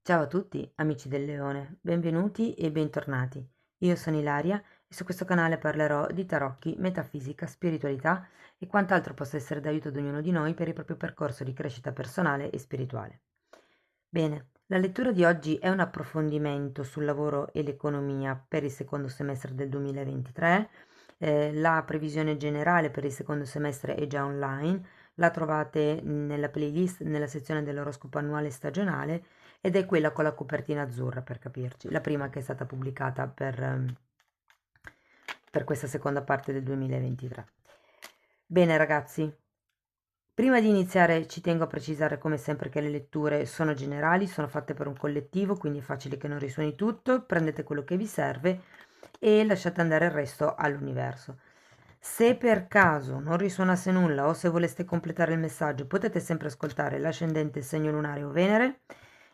Ciao a tutti, amici del Leone, benvenuti e bentornati. Io sono Ilaria e su questo canale parlerò di tarocchi, metafisica, spiritualità e quant'altro possa essere d'aiuto ad ognuno di noi per il proprio percorso di crescita personale e spirituale. Bene, la lettura di oggi è un approfondimento sul lavoro e l'economia per il secondo semestre del 2023. La previsione generale per il secondo semestre è già online, la trovate nella playlist nella sezione dell'oroscopo annuale stagionale ed è quella con la copertina azzurra, per capirci, la prima che è stata pubblicata per questa seconda parte del 2023. Bene ragazzi, prima di iniziare ci tengo a precisare come sempre che le letture sono generali, sono fatte per un collettivo, quindi è facile che non risuoni tutto, prendete quello che vi serve e lasciate andare il resto all'universo. Se per caso non risuonasse nulla o se voleste completare il messaggio, potete sempre ascoltare l'ascendente, il segno lunare o Venere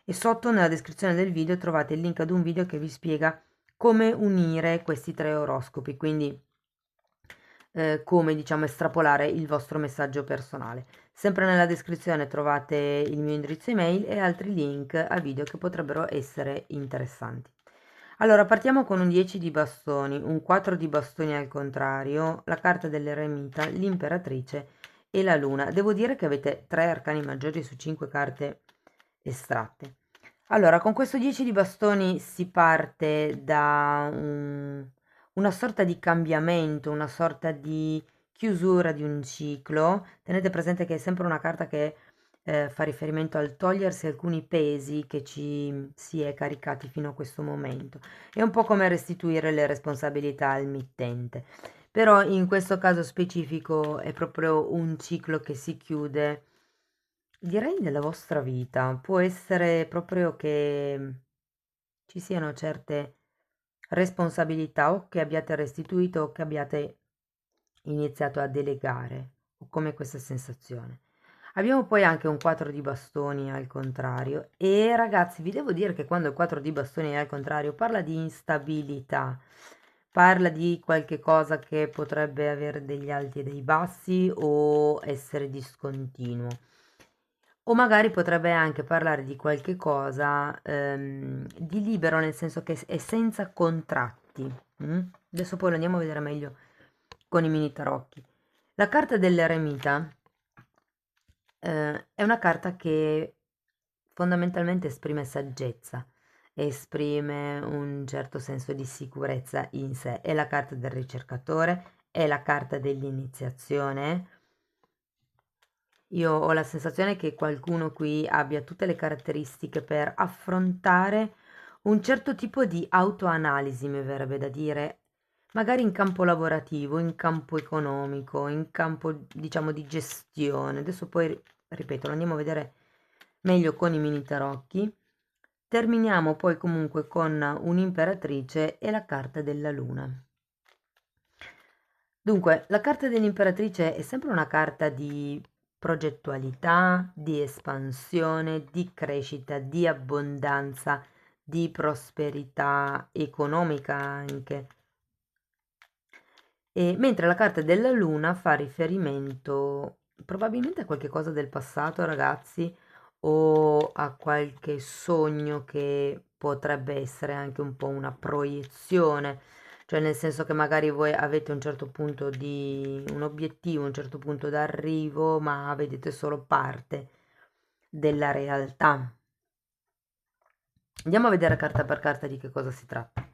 e sotto nella descrizione del video trovate il link ad un video che vi spiega come unire questi tre oroscopi, quindi come diciamo estrapolare il vostro messaggio personale. Sempre nella descrizione trovate il mio indirizzo email e altri link a video che potrebbero essere interessanti. Allora, partiamo con un 10 di bastoni, un 4 di bastoni al contrario, la carta dell'eremita, l'imperatrice e la luna. Devo dire che avete 3 arcani maggiori su 5 carte estratte. Allora, con questo 10 di bastoni si parte da una sorta di cambiamento, una sorta di chiusura di un ciclo. Tenete presente che è sempre una carta che fa riferimento al togliersi alcuni pesi che ci si è caricati fino a questo momento. È un po' come restituire le responsabilità al mittente. Però in questo caso specifico è proprio un ciclo che si chiude, direi, nella vostra vita. Può essere proprio che ci siano certe responsabilità o che abbiate restituito o che abbiate iniziato a delegare, ho come questa sensazione. Abbiamo poi anche un 4 di bastoni al contrario e ragazzi vi devo dire che quando il 4 di bastoni è al contrario parla di instabilità, parla di qualche cosa che potrebbe avere degli alti e dei bassi o essere discontinuo. O magari potrebbe anche parlare di qualche cosa di libero, nel senso che è senza contratti. Adesso poi lo andiamo a vedere meglio con i mini tarocchi. La carta dell'eremita è una carta che fondamentalmente esprime saggezza, esprime un certo senso di sicurezza in sé. È la carta del ricercatore, è la carta dell'iniziazione. Io ho la sensazione che qualcuno qui abbia tutte le caratteristiche per affrontare un certo tipo di autoanalisi, mi verrebbe da dire, magari in campo lavorativo, in campo economico, in campo, diciamo, di gestione. Adesso poi, ripeto, lo andiamo a vedere meglio con i mini tarocchi. Terminiamo poi comunque con un'imperatrice e la carta della luna. Dunque, la carta dell'imperatrice è sempre una carta di progettualità, di espansione, di crescita, di abbondanza, di prosperità economica anche. E mentre la carta della luna fa riferimento probabilmente a qualche cosa del passato, ragazzi, o a qualche sogno che potrebbe essere anche un po' una proiezione, cioè nel senso che magari voi avete un certo punto di un obiettivo, un certo punto d'arrivo, ma vedete solo parte della realtà. Andiamo a vedere carta per carta di che cosa si tratta.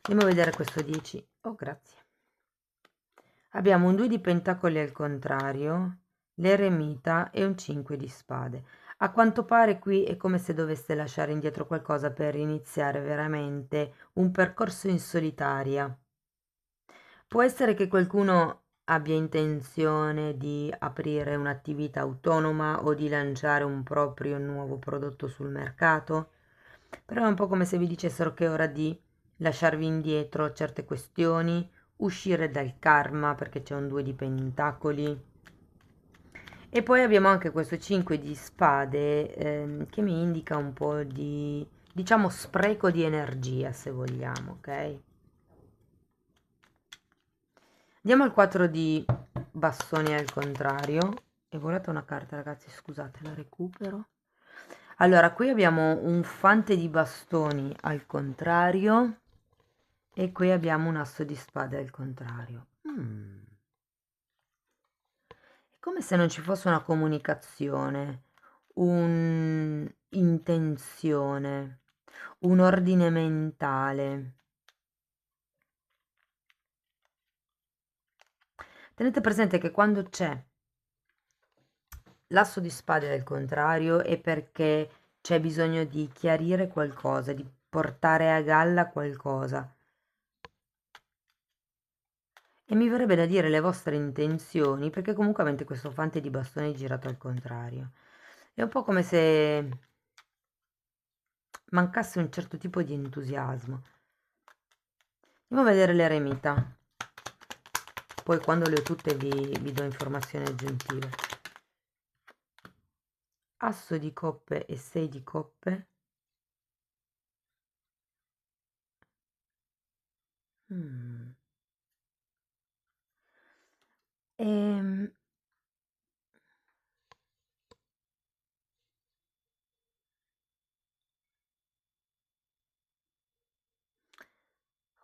Andiamo a vedere questo 10. Oh, grazie. Abbiamo un 2 di pentacoli al contrario, l'eremita e un 5 di spade. A quanto pare qui è come se doveste lasciare indietro qualcosa per iniziare veramente un percorso in solitaria. Può essere che qualcuno abbia intenzione di aprire un'attività autonoma o di lanciare un proprio nuovo prodotto sul mercato, però è un po' come se vi dicessero che è ora di lasciarvi indietro certe questioni, uscire dal karma perché c'è un 2 di pentacoli. E poi abbiamo anche questo 5 di spade che mi indica un po' di, diciamo, spreco di energia, se vogliamo, ok? Andiamo al 4 di bastoni al contrario. È volata una carta, ragazzi, scusate, la recupero. Allora, qui abbiamo un fante di bastoni al contrario e qui abbiamo un asso di spade al contrario. È come se non ci fosse una comunicazione, un'intenzione, un ordine mentale. Tenete presente che quando c'è l'asso di spade al contrario è perché c'è bisogno di chiarire qualcosa, di portare a galla qualcosa. E mi verrebbe da dire le vostre intenzioni, perché comunque avete questo fante di bastoni girato al contrario. È un po' come se mancasse un certo tipo di entusiasmo. Andiamo a vedere l'eremita. Poi quando le ho tutte vi do informazioni aggiuntive. Asso di coppe e 6 di coppe. Ehm,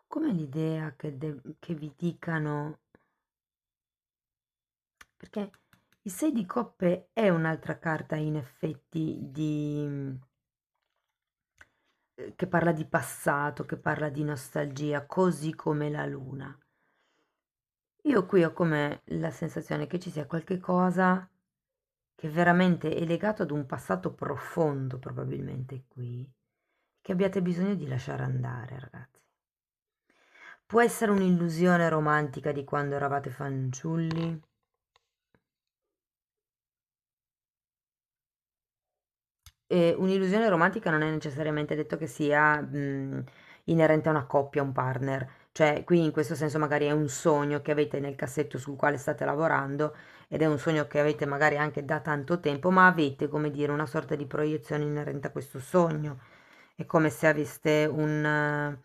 come l'idea che vi dicano, perché il 6 di coppe è un'altra carta in effetti che parla di passato, che parla di nostalgia, così come la luna. Io qui ho come la sensazione che ci sia qualche cosa che veramente è legato ad un passato profondo, probabilmente qui, che abbiate bisogno di lasciare andare, ragazzi. Può essere un'illusione romantica di quando eravate fanciulli. E un'illusione romantica non è necessariamente detto che sia inerente a una coppia, a un partner. Cioè, qui in questo senso magari è un sogno che avete nel cassetto sul quale state lavorando ed è un sogno che avete magari anche da tanto tempo, ma avete, come dire, una sorta di proiezione inerente a questo sogno. È come se aveste una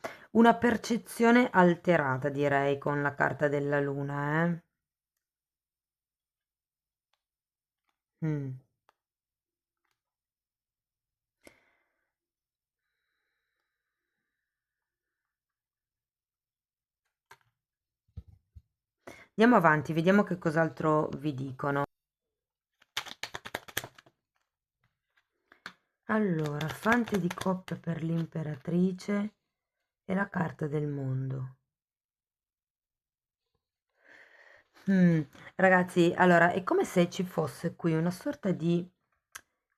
percezione alterata, direi, con la carta della luna, eh? Mm. Andiamo avanti, vediamo che cos'altro vi dicono. Allora, fante di coppe per l'imperatrice e la carta del mondo. Mm, ragazzi, allora, è come se ci fosse qui una sorta di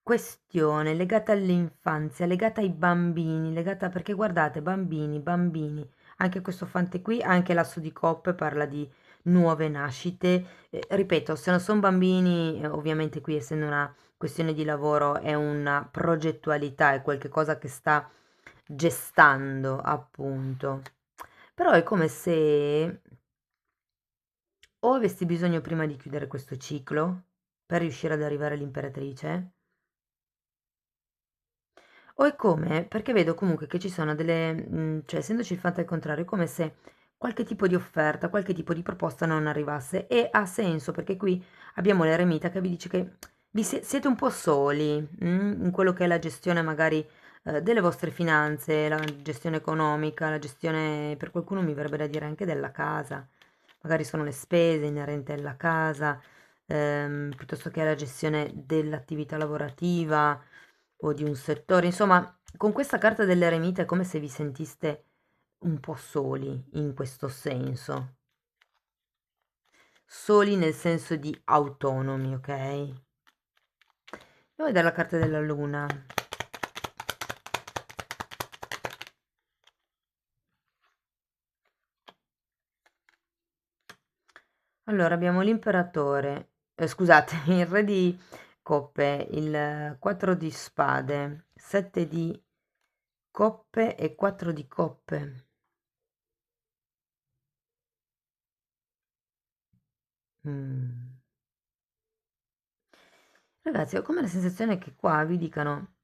questione legata all'infanzia, legata ai bambini, legata perché guardate, bambini, bambini, anche questo fante qui, anche l'asso di coppe parla di nuove nascite. Ripeto, se non sono bambini, ovviamente qui essendo una questione di lavoro è una progettualità, è qualcosa che sta gestando, appunto. Però è come se o avessi bisogno prima di chiudere questo ciclo per riuscire ad arrivare all'imperatrice, o è come, perché vedo comunque che ci sono delle, cioè essendoci il fatto al contrario, è come se qualche tipo di offerta, qualche tipo di proposta non arrivasse e ha senso perché qui abbiamo l'eremita che vi dice che siete un po' soli in quello che è la gestione magari delle vostre finanze, la gestione economica, la gestione, per qualcuno mi verrebbe da dire anche della casa, magari sono le spese inerenti alla casa, piuttosto che la gestione dell'attività lavorativa o di un settore. Insomma, con questa carta dell'eremita è come se vi sentiste un po' soli in questo senso. Soli nel senso di autonomi, ok? Devo vedere la carta della luna. Allora, abbiamo l'imperatore, scusate, il re di coppe, il 4 di spade, 7 di coppe e 4 di coppe. Mm. Ragazzi, ho come la sensazione che qua vi dicano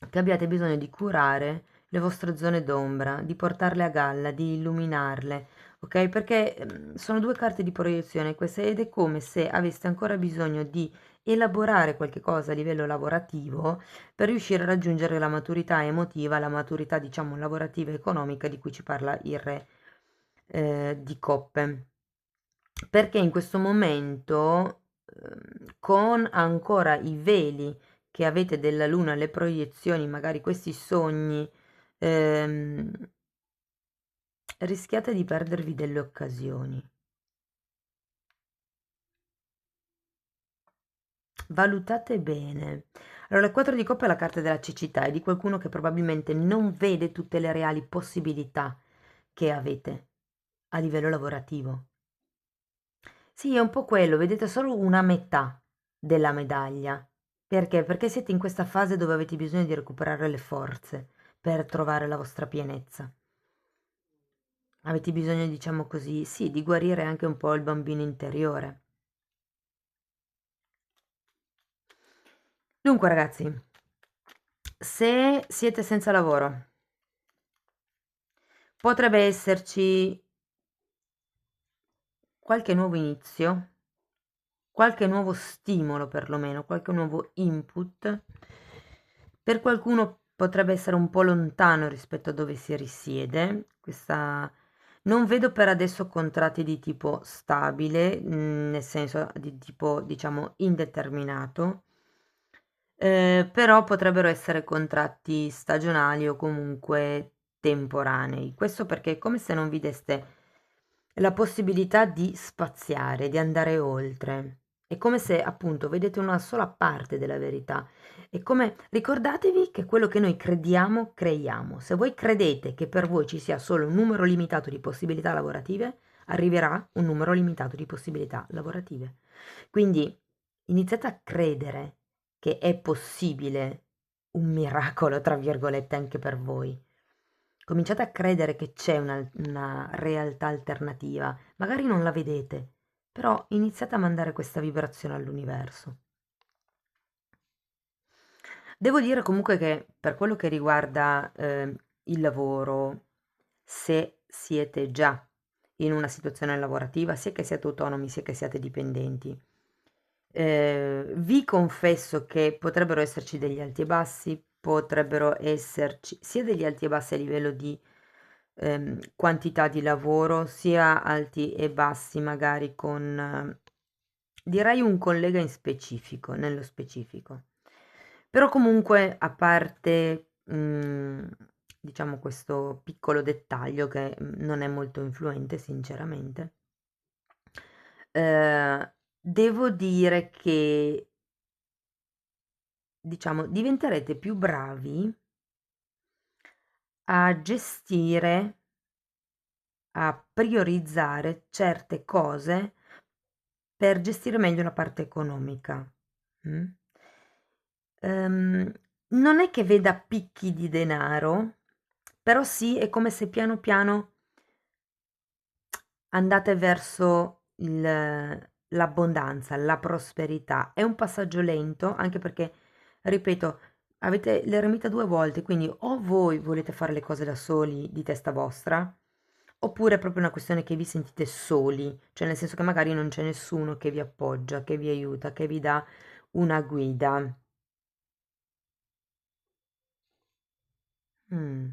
che abbiate bisogno di curare le vostre zone d'ombra, di portarle a galla, di illuminarle, ok? Perché sono due carte di proiezione queste ed è come se aveste ancora bisogno di elaborare qualche cosa a livello lavorativo per riuscire a raggiungere la maturità emotiva, la maturità, diciamo, lavorativa e economica di cui ci parla il re di coppe. Perché in questo momento, con ancora i veli che avete della luna, le proiezioni, magari questi sogni, ehm, rischiate di perdervi delle occasioni. Valutate bene. Allora, il 4 di coppe è la carta della cecità, è di qualcuno che probabilmente non vede tutte le reali possibilità che avete a livello lavorativo. Sì, è un po' quello, vedete solo una metà della medaglia. Perché? Perché siete in questa fase dove avete bisogno di recuperare le forze per trovare la vostra pienezza. Avete bisogno, diciamo così, sì, di guarire anche un po' il bambino interiore. Dunque, ragazzi, se siete senza lavoro, potrebbe esserci qualche nuovo inizio, qualche nuovo stimolo perlomeno, qualche nuovo input. Per qualcuno potrebbe essere un po' lontano rispetto a dove si risiede. Questa... Non vedo per adesso contratti di tipo stabile, nel senso di tipo, diciamo, indeterminato. Però potrebbero essere contratti stagionali o comunque temporanei. Questo perché è come se non vi deste la possibilità di spaziare, di andare oltre. È come se appunto vedete una sola parte della verità. È come ricordatevi che quello che noi crediamo, creiamo. Se voi credete che per voi ci sia solo un numero limitato di possibilità lavorative, arriverà un numero limitato di possibilità lavorative. Quindi iniziate a credere che è possibile un miracolo, tra virgolette, anche per voi. Cominciate a credere che c'è una realtà alternativa. Magari non la vedete, però iniziate a mandare questa vibrazione all'universo. Devo dire comunque che per quello che riguarda il lavoro, se siete già in una situazione lavorativa, sia che siate autonomi sia che siate dipendenti, vi confesso che potrebbero esserci degli alti e bassi, potrebbero esserci sia degli alti e bassi a livello di quantità di lavoro, sia alti e bassi magari con, direi un collega in specifico, nello specifico. Però comunque, a parte, diciamo questo piccolo dettaglio che non è molto influente, sinceramente, devo dire che, diciamo, diventerete più bravi a gestire, a priorizzare certe cose per gestire meglio la parte economica. Mm? Non è che veda picchi di denaro, però sì, è come se piano piano andate verso l'abbondanza, la prosperità. È un passaggio lento, anche perché, ripeto, avete l'eremita due volte, quindi o voi volete fare le cose da soli di testa vostra, oppure è proprio una questione che vi sentite soli, cioè nel senso che magari non c'è nessuno che vi appoggia, che vi aiuta, che vi dà una guida. Mm.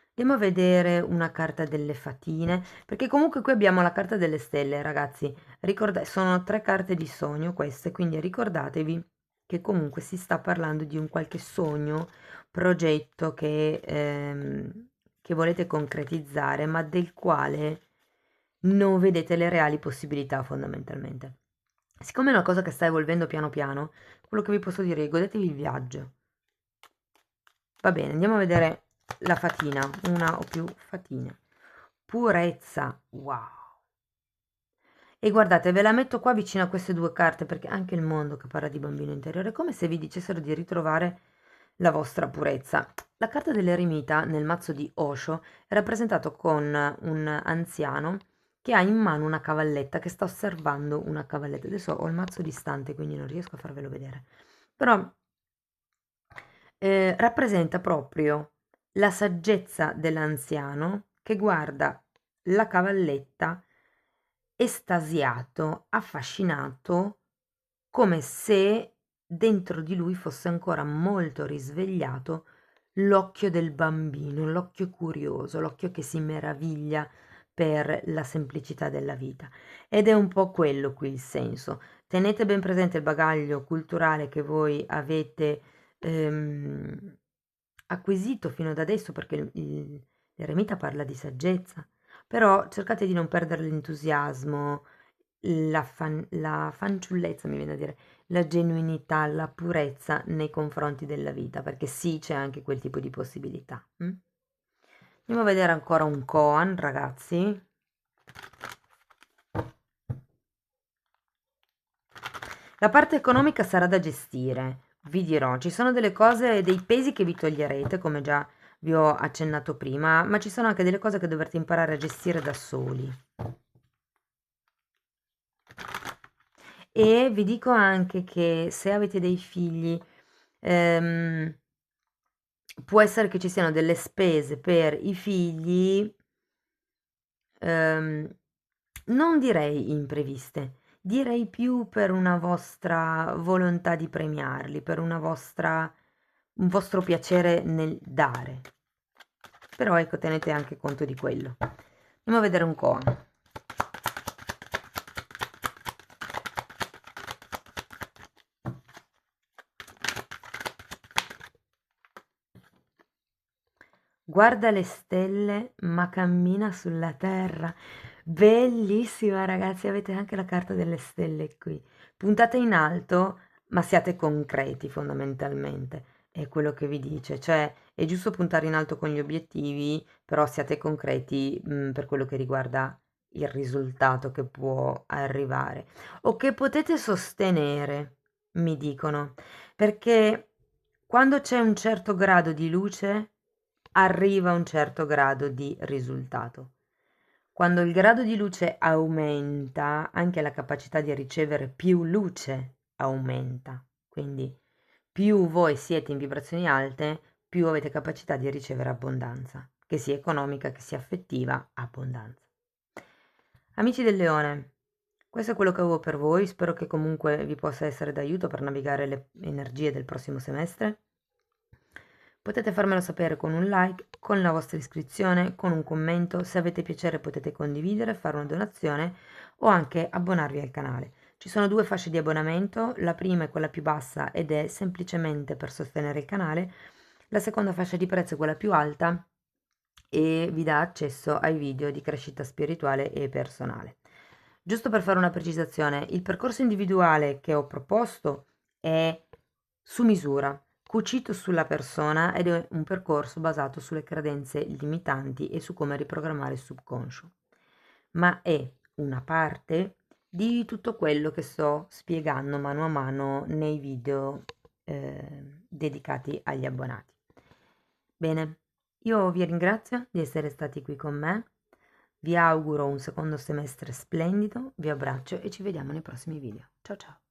Andiamo a vedere una carta delle fatine, perché comunque qui abbiamo la carta delle stelle, ragazzi. Sono tre carte di sogno queste, quindi ricordatevi che comunque si sta parlando di un qualche sogno, progetto che volete concretizzare, ma del quale non vedete le reali possibilità fondamentalmente. Siccome è una cosa che sta evolvendo piano piano, quello che vi posso dire è godetevi il viaggio. Va bene, andiamo a vedere la fatina, una o più fatine. Purezza, wow. E guardate, ve la metto qua vicino a queste due carte perché anche il mondo che parla di bambino interiore è come se vi dicessero di ritrovare la vostra purezza. La carta dell'eremita nel mazzo di Osho è rappresentato con un anziano che ha in mano una cavalletta, che sta osservando una cavalletta. Adesso ho il mazzo distante, quindi non riesco a farvelo vedere. Però rappresenta proprio la saggezza dell'anziano che guarda la cavalletta estasiato, affascinato, come se dentro di lui fosse ancora molto risvegliato l'occhio del bambino, l'occhio curioso, l'occhio che si meraviglia per la semplicità della vita. Ed è un po' quello qui il senso. Tenete ben presente il bagaglio culturale che voi avete acquisito fino ad adesso, perché l'eremita parla di saggezza, però cercate di non perdere l'entusiasmo, la fanciullezza, mi viene a dire, la genuinità, la purezza nei confronti della vita, perché sì, c'è anche quel tipo di possibilità. Andiamo a vedere ancora un koan, ragazzi. La parte economica sarà da gestire, vi dirò, ci sono delle cose, dei pesi che vi toglierete, come già vi ho accennato prima, ma ci sono anche delle cose che dovrete imparare a gestire da soli. E vi dico anche che se avete dei figli, può essere che ci siano delle spese per i figli, non direi impreviste, direi più per una vostra volontà di premiarli, per un vostro piacere nel dare. Però ecco, tenete anche conto di quello. Andiamo a vedere un koan. Guarda le stelle, ma cammina sulla terra. Bellissima, ragazzi, avete anche la carta delle stelle qui. Puntate in alto, ma siate concreti fondamentalmente. È quello che vi dice, cioè è giusto puntare in alto con gli obiettivi, però siate concreti, per quello che riguarda il risultato che può arrivare o che potete sostenere, mi dicono, perché quando c'è un certo grado di luce arriva un certo grado di risultato. Quando il grado di luce aumenta, anche la capacità di ricevere più luce aumenta. Quindi più voi siete in vibrazioni alte, più avete capacità di ricevere abbondanza, che sia economica, che sia affettiva, abbondanza. Amici del Leone, questo è quello che avevo per voi, spero che comunque vi possa essere d'aiuto per navigare le energie del prossimo semestre. Potete farmelo sapere con un like, con la vostra iscrizione, con un commento, se avete piacere potete condividere, fare una donazione o anche abbonarvi al canale. Ci sono 2 fasce di abbonamento, la prima è quella più bassa ed è semplicemente per sostenere il canale, la seconda fascia di prezzo è quella più alta e vi dà accesso ai video di crescita spirituale e personale. Giusto per fare una precisazione, il percorso individuale che ho proposto è su misura, cucito sulla persona ed è un percorso basato sulle credenze limitanti e su come riprogrammare il subconscio, ma è una parte di tutto quello che sto spiegando mano a mano nei video dedicati agli abbonati. Bene, io vi ringrazio di essere stati qui con me, vi auguro un secondo semestre splendido, vi abbraccio e ci vediamo nei prossimi video. Ciao ciao!